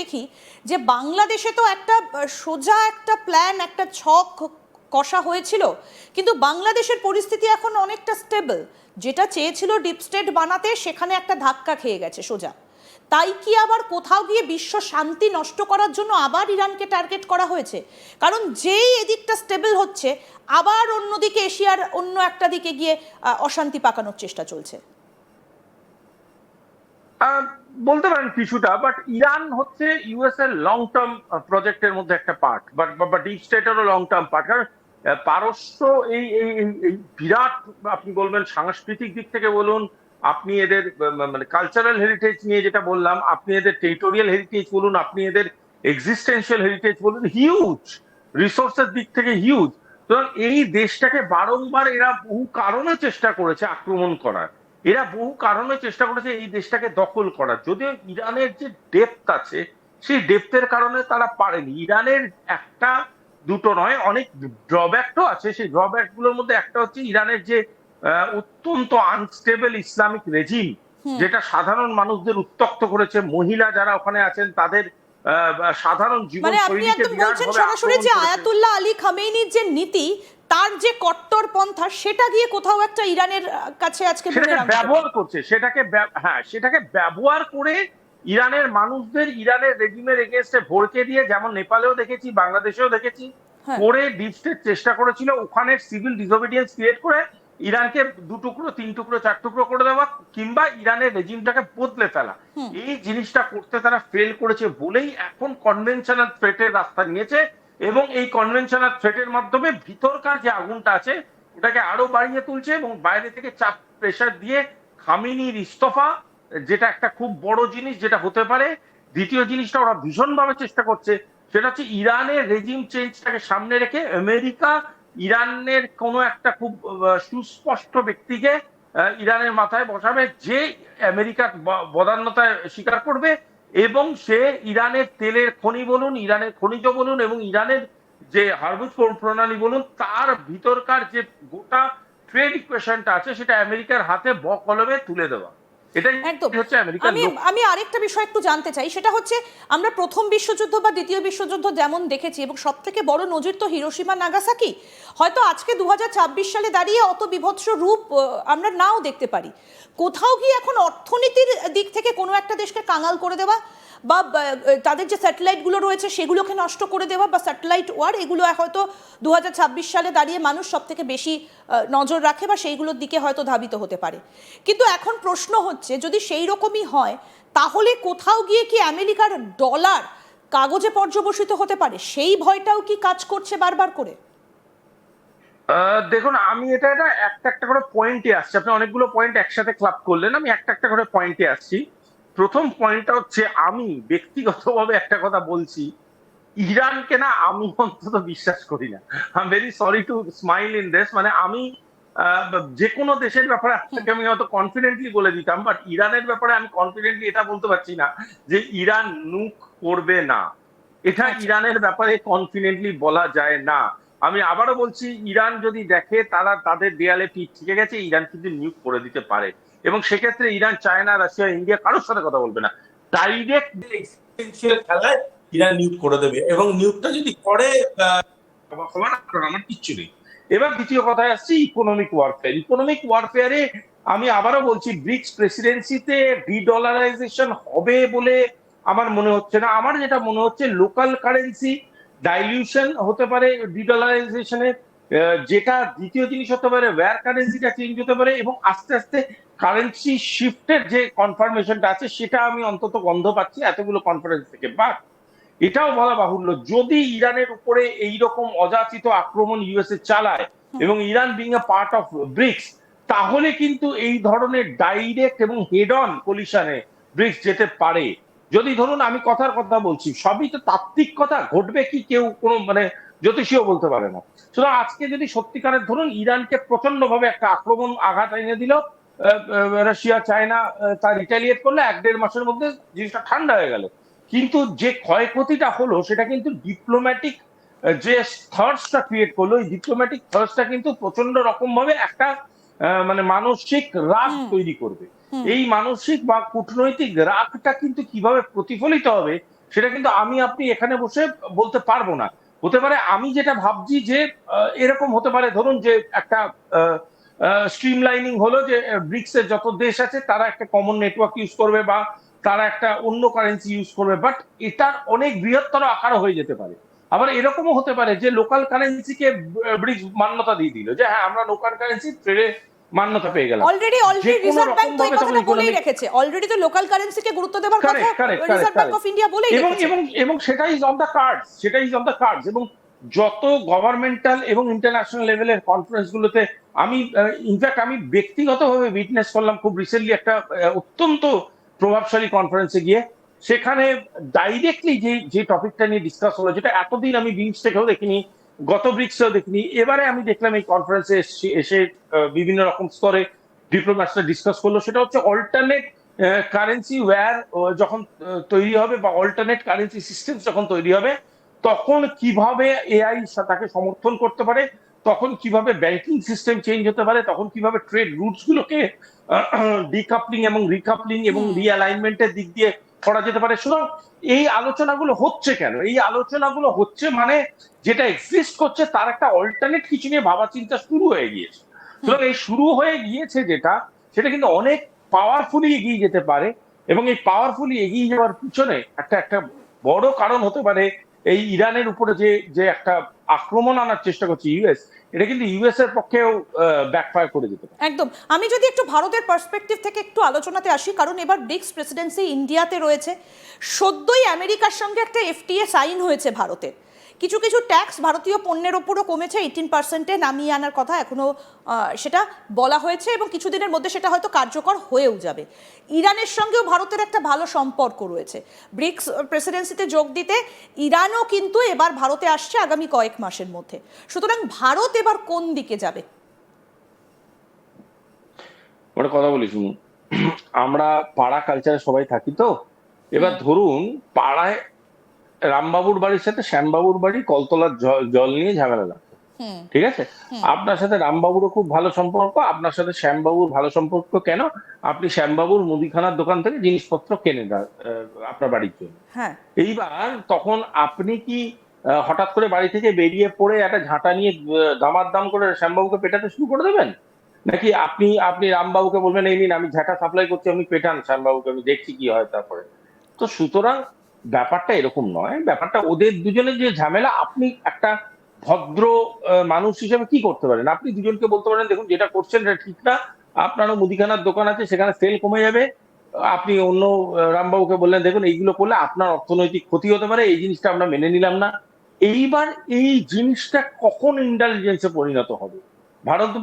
দেখি যে বাংলাদেশে তো একটা সোজা একটা প্ল্যান, একটা ছক কষা হয়েছিল, কিন্তু বাংলাদেশের পরিস্থিতি এখন অনেকটা স্টেবল। যেটা চেয়েছিল ডিপ স্টেট বানাতে, সেখানে একটা ধাক্কা খেয়ে গেছে সোজা। তাই কি আবার কোথাও গিয়ে বিশ্ব শান্তি নষ্ট করার জন্য আবার ইরানকে টার্গেট করা হয়েছে? কারণ যেই এদিকটা স্টেবল হচ্ছে, আবার অন্যদিকে এশিয়ার অন্য একটা দিকে গিয়ে অশান্তি পাকানোর চেষ্টা চলছে। বলতে পারেন কিছুটা, বাট ইরান হচ্ছে ইউএস এর লং টার্ম প্রজেক্টের মধ্যে একটা পার্ট, বাট ডিপ স্টেটেরও লং টার্ম পার্ট। কারণ পারস্য এই এই এই- এই বিরাট, আপনি বলবেন সাংস্কৃতিক দিক থেকে বলুন, আপনি এদের মানে কালচারাল হেরিটেজ নিয়ে যেটা বললাম, আপনি এদের টেরিটোরিয়াল হেরিটেজ বলুন, আপনি এদের এক্সিস্টেন্সিয়াল হেরিটেজ বলুন, হিউজ রিসোর্সের দিক থেকে হিউজ। তো এই দেশটাকে বারংবার এরা বহু কারণে চেষ্টা করেছে আক্রমণ করার, এরা বহু কারণে চেষ্টা করেছে এই দেশটাকে দখল করার। যদিও ইরানের যে ডেপথ আছে, সেই ডেপথের কারণে তারা পারেনি। ইরানের একটা দুটো নয়, অনেক ড্রব্যাক তো আছে। সেই ড্রব্যাক গুলোর মধ্যে একটা হচ্ছে ইরানের যে অত্যন্ত আনস্টেবল ইসলামিক রেজিম, যেটা সাধারণ মানুষদের উত্তক্ত করেছে। মহিলা যারা ওখানে আছেন তাদের সাধারণ জীবন মানে আপনি শৈলীকে একদম বলছেন বিরাটভাবে সরাসরি আক্রমণ যে করেছে। আয়াতুল্লাহ আলী খামেনির যে নীতি, তার যে কট্টরপন্থা, সেটা গিয়ে কোথাও একটা ইরানের কাছে আজকে সেটাকে বুমেরাং হতে ব্যবহার পারে। করছে, সেটাকে ব্যবহার করে ইরানের মানুষদের ইরানের রেজিমের এগেনস্টে ভড়কে দিয়ে, যেমন নেপালেও দেখেছি, বাংলাদেশেও দেখেছি, হ্যাঁ। করে ডিপ স্টেট চেষ্টা করেছিল ওখানে সিভিল ডিসোবিডিয়েন্স ক্রিয়েট করে ইরানকে দু টুকরো, তিন টুকরো, চার টুকরো করে দেওয়া, কিংবা ইরানের রেজিমটাকে বদলে ফেলা। এই জিনিসটা করতে তারা ফেল করেছে বলেই এখন কনভেনশনাল থ্রেটের রাস্তা নিয়েছে, এবং এই কনভেনশনাল থ্রেটের মাধ্যমে ভিতরকার যে আগুনটা আছে ওটাকে আরো বাড়িয়ে তুলছে, এবং বাইরে থেকে চাপ প্রেশার দিয়ে খামেনির ইস্তফা, যেটা একটা খুব বড় জিনিস যেটা হতে পারে। দ্বিতীয় জিনিসটা ওরা ভীষণভাবে চেষ্টা করছে, সেটা হচ্ছে ইরানের রেজিম চেঞ্জটাকে সামনে রেখে আমেরিকা ইরানের কোনো একটা খুব সুস্পষ্ট ব্যক্তিকে ইরানের মাথায় বসাবে, যে আমেরিকার বদান্যতায় স্বীকার করবে, এবং সে ইরানের তেলের খনি বলুন, ইরানের খনিজ বলুন, এবং ইরানের যে হারবুজ প্রণালী বলুন, তার ভিতরকার যে গোটা ট্রেড ইকুয়েশনটা আছে, সেটা আমেরিকার হাতে বকলমে তুলে দেওয়া। এটাই একদম। হচ্ছে আমেরিকার আমি লক্ষ্য। আমি আরেকটা বিষয় একটু জানতে চাই, সেটা হচ্ছে আমরা প্রথম বিশ্বযুদ্ধ বা দ্বিতীয় বিশ্বযুদ্ধ যেমন দেখেছি, এবং সব থেকে বড় নজির তো হিরোশিমা নাগাসাকি। হয়তো আজকে 2026 সালে দাঁড়িয়ে অত বিভৎস রূপ আমরা নাও দেখতে পারি। কোথাও গিয়ে এখন অর্থনীতির দিক থেকে কোনো একটা দেশকে কাঙাল করে দেওয়া, বা তাদের যে স্যাটেলাইটগুলো রয়েছে সেগুলোকে নষ্ট করে দেওয়া, বা স্যাটেলাইট ওয়ার, এগুলো হয়তো 2026 সালে দাঁড়িয়ে মানুষ সব থেকে বেশি নজর রাখে, বা সেইগুলোর দিকে হয়তো ধাবিত হতে পারে। কিন্তু এখন প্রশ্ন হচ্ছে, যদি সেই রকমই হয়, তাহলে কোথাও গিয়ে কি আমেরিকার ডলার কাগজে পর্যবসিত হতে পারে? সেই ভয়টাও কি কাজ করছে বারবার করে? দেখুন, আমি এটা এটা একটা একটা করে পয়েন্টে আসছি। আপনি অনেকগুলো পয়েন্ট একসাথে ক্লাব করলেন, আমি একটা একটা করে পয়েন্টে আসছি। প্রথম পয়েন্টটা হচ্ছে, আমি ব্যক্তিগতভাবে একটা কথা বলছি, ইরানকে না আমি অন্তত বিশ্বাস করি না। I am very sorry to smile in this, মানে আমি যে কোনো দেশের ব্যাপারে আপনাকে আমি হয়তো কনফিডেন্টলি বলে দিতাম, বাট ইরানের ব্যাপারে আমি কনফিডেন্টলি এটা বলতে পারছি না যে ইরান নুক করবে না। এটা আচ্ছা। ইরানের ব্যাপারে কনফিডেন্টলি বলা যায় না। আমি আবারও বলছি, ইরান যদি দেখে তারা তাদের দেয়ালে পিঠ থেকে গেছে, ইরান কিন্তু নিউক করে দিতে পারে, এবং সেক্ষেত্রে ইরান, চায়না, রাশিয়া, ইন্ডিয়া কারোর সাথে কথা বলবে না, ডাইরেক্ট এক্সিস্টেন্সিয়াল খেলায় ইরান নিউক করে দেবে। এবং নিউকটা যদি করে, আমার কিচ্ছু নেই। এবার দ্বিতীয় কথায় আসছি, ইকোনমিক ওয়ারফেয়ার। ইকোনমিক ওয়ারফেয়ারে আমি আবারও বলছি, ব্রিক্স প্রেসিডেন্সিতে ডিডলারাইজেশন হবে বলে আমার মনে হচ্ছে না। আমার যেটা মনে হচ্ছে, লোকাল কারেন্সি ডাইলিউশন হতে পারে ডিডলারাইজেশনে। যেটা দ্বিতীয় জিনিস হতে পারে, ওয়্যার কারেন্সিটা চেঞ্জ হতে পারে, এবং আস্তে আস্তে কারেন্সি শিফটের যে কনফার্মেশনটা আছে, সেটা আমি অন্তত গন্ধ পাচ্ছি এতগুলো কনফারেন্স থেকে। বাট এটাও বলা বাহুল্য, যদি ইরানের উপরে এইরকম অযাচিত আক্রমণ ইউএসএ চালায়, এবং Iran being a part of BRICS, তাহলে কিন্তু এই ধরনের ডাইরেক্ট এবং হেড অন কলিশনে ব্রিক্স যেতে পারে। যদি ধরুন, আমি কথার কথা বলছি, সবই তো তাত্ত্বিক কথা, ঘটবে কি কেউ কোনো মানে জ্যোতিষীও বলতে পারে না। সুতরাং আজকে যদি সত্যিকারের ধরুন ইরানকে প্রচন্ড ভাবে একটা আক্রমণ আঘাত এনে দিল, রাশিয়া, চায়না তার রিটালিয়েট করলে, 1-1.5 মাসের মধ্যে জিনিসটা ঠান্ডা হয়ে গেল, কিন্তু যে ক্ষয়ক্ষতিটা হলো সেটা কিন্তু ডিপ্লোম্যাটিক যে থার্স্টটা ক্রিয়েট করলো, এই ডিপ্লোম্যাটিক থার্স্টটা কিন্তু প্রচন্ড রকম ভাবে একটা মানে মানসিক রাগ তৈরি করবে। এই মানসিক বা কূটনৈতিক রাগটা কিন্তু কিভাবে প্রতিফলিত হবে, সেটা কিন্তু আমি আপনি এখানে বসে বলতে পারবো না। হতে পারে আমি যেটা ভাবছি যে এরকম হতে পারে, ধরুন যে একটা স্ট্রিমলাইনিং হলো যে ব্রিক্স এর যত দেশ আছে তারা একটা কমন নেটওয়ার্ক ইউজ করবে বা তারা একটা অন্য কারেন্সি ইউজ করবে, বাট এটার অনেক বৃহত্তর আকারও হয়ে যেতে পারে। আবার এরকমও হতে পারে যে লোকাল কারেন্সিকে ব্রিক্স মান্যতা দিয়ে দিল, যে হ্যাঁ আমরা লোকাল কারেন্সি ট্রেডে মান্যতা পেয়ে গেলাম। অলরেডি যে কোনো রিজার্ভ ব্যাংক রকম তো এই ভাবে তখন কথাটা বলেই ইকোনমিক, রেখেছে, অলরেডি তো লোকাল কারেন্সিকে গুরুত্ব দেওয়ার কথা correct correct correct reserve bank correct of India বলেই এবং রেখেছে। এবং এবং সেটাই ইজ অন দ্য কার্ডস, সেটাই ইজ অন দ্য কার্ডস। এবং যত গভর্নমেন্টাল এবং ইন্টারন্যাশনাল লেভেলের কনফারেন্স গুলোতে আমি ইনফ্যাক্ট আমি ব্যক্তিগতভাবে উইটনেস করলাম খুব রিসেন্টলি একটা অত্যন্ত প্রভাবশালী কনফারেন্সে গিয়ে, সেখানে ডাইরেক্টলি যে যে টপিকটা নিয়ে ডিসকাস হলো, যেটা এতদিন আমি বিমস্টেকেও দেখিনি, গত ব্রিক্সেও দেখিনি, এবারে আমি দেখলাম এই কনফারেন্সে এসে বিভিন্ন রকম স্তরে ডিপ্লোম্যাটসরা ডিসকাস করলো, সেটা হচ্ছে অল্টারনেট কারেন্সি ওয়্যার যখন তৈরি হবে বা অল্টারনেট কারেন্সি সিস্টেম যখন তৈরি হবে, তখন কিভাবে এআই তাকে সমর্থন করতে পারে, তখন কিভাবে ব্যাংকিং সিস্টেম চেঞ্জ হতে পারে, তখন কিভাবে ট্রেড রুটস গুলোকে ডিকাপলিং এবং রিকাপলিং এবং রিঅ্যালাইনমেন্টের দিক দিয়ে করা যেতে পারে। সুতরাং এই আলোচনাগুলো হচ্ছে কেন? এই আলোচনাগুলো হচ্ছে মানে যেটা এক্সিস্ট করছে তার একটা অল্টারনেট কিছু নিয়ে ভাবা চিন্তা শুরু হয়ে গিয়েছে। সুতরাং এই শুরু হয়ে গিয়েছে যেটা, সেটা কিন্তু অনেক পাওয়ারফুলি এগিয়ে যেতে পারে। এবং এই পাওয়ারফুলি এগিয়ে যাওয়ার পিছনে একটা একটা বড় কারণ হতে পারে এই ইরানের উপরে যে যে একটা আক্রমণ আনার চেষ্টা করছে ইউএস, এটা কিন্তু ইউএস এর পক্ষেও ব্যাকফায়ার করে যেতে পারে। একদম। আমি যদি একটু ভারতের পার্সপেক্টিভ থেকে একটু আলোচনাতে আসি, কারণ এবার ব্রিক্স প্রেসিডেন্সি ইন্ডিয়াতে রয়েছে, সদ্যই আমেরিকার সঙ্গে একটা এফটিএ সাইন হয়েছে ভারতের। কিছু কিছু ট্যাক্স ভারতীয় পণ্যের ওপরও কমেছে, 18% নামিয়ে আনার কথা এখনো সেটা বলা হয়েছে এবং কিছুদিনের মধ্যে সেটা হয়তো কার্যকর হয়েও যাবে। ইরানের সঙ্গেও ভারতের একটা ভালো সম্পর্ক রয়েছে। ব্রিক্স প্রেসিডেন্সিতে যোগ দিতে ইরানও কিন্তু এবার ভারতে আসছে আগামী কয়েক মাসের মধ্যে। সুতরাং ভারত এবার কোন দিকে যাবে? ওটা কথা বলি শুনুন, আমরা পাড়া কালচারে সবাই থাকি তো। এবার ধরুন পাড়ায় রামবাবুর বাড়ির সাথে শ্যামবাবুর বাড়ি কলতলার জল নিয়ে ঝামেলা লাগছে, ঠিক আছে? আপনার সাথে রামবাবুরও খুব ভালো সম্পর্ক, আপনার সাথে শ্যামবাবুর ভালো সম্পর্ক কেন? আপনি শ্যামবাবুর মুদিখানার দোকান থেকে জিনিসপত্র কেনেন আপনার বাড়ির জন্য। হ্যাঁ, এইবার তখন আপনি কি হঠাৎ করে বাড়ি থেকে বেরিয়ে পড়ে একটা ঝাঁটা নিয়ে দামাদাম করে শ্যামবাবুকে পেটাতে শুরু করে দেবেন? নাকি আপনি আপনি রামবাবুকে বলবেন এই নিন আমি ঝাঁটা সাপ্লাই করছি, আপনি পেটান শ্যামবাবুকে, আমি দেখছি কি হয় তারপরে। তো সুতরাং ব্যাপারটা এরকম নয়, ব্যাপারটা ওদের দুজনের যে ঝামেলা, আপনি একটা ভদ্র মানুষ হিসেবে কি করতে পারেন? আপনি দুজনকে বলতে পারেন দেখুন যেটা করছেন এটা ঠিক না, আপনারও মুদিখানার দোকান আছে সেখানে সেল কমে যাবে। আপনি অন্য রামবাবুকে বললেন দেখুন এইগুলো করলে আপনার অর্থনৈতিক ক্ষতি হতে পারে, এই জিনিসটা আমরা মেনে নিলাম না। এইবার এই জিনিসটা কখন ইন্টেলিজেন্সে পরিণত হবে? ভারত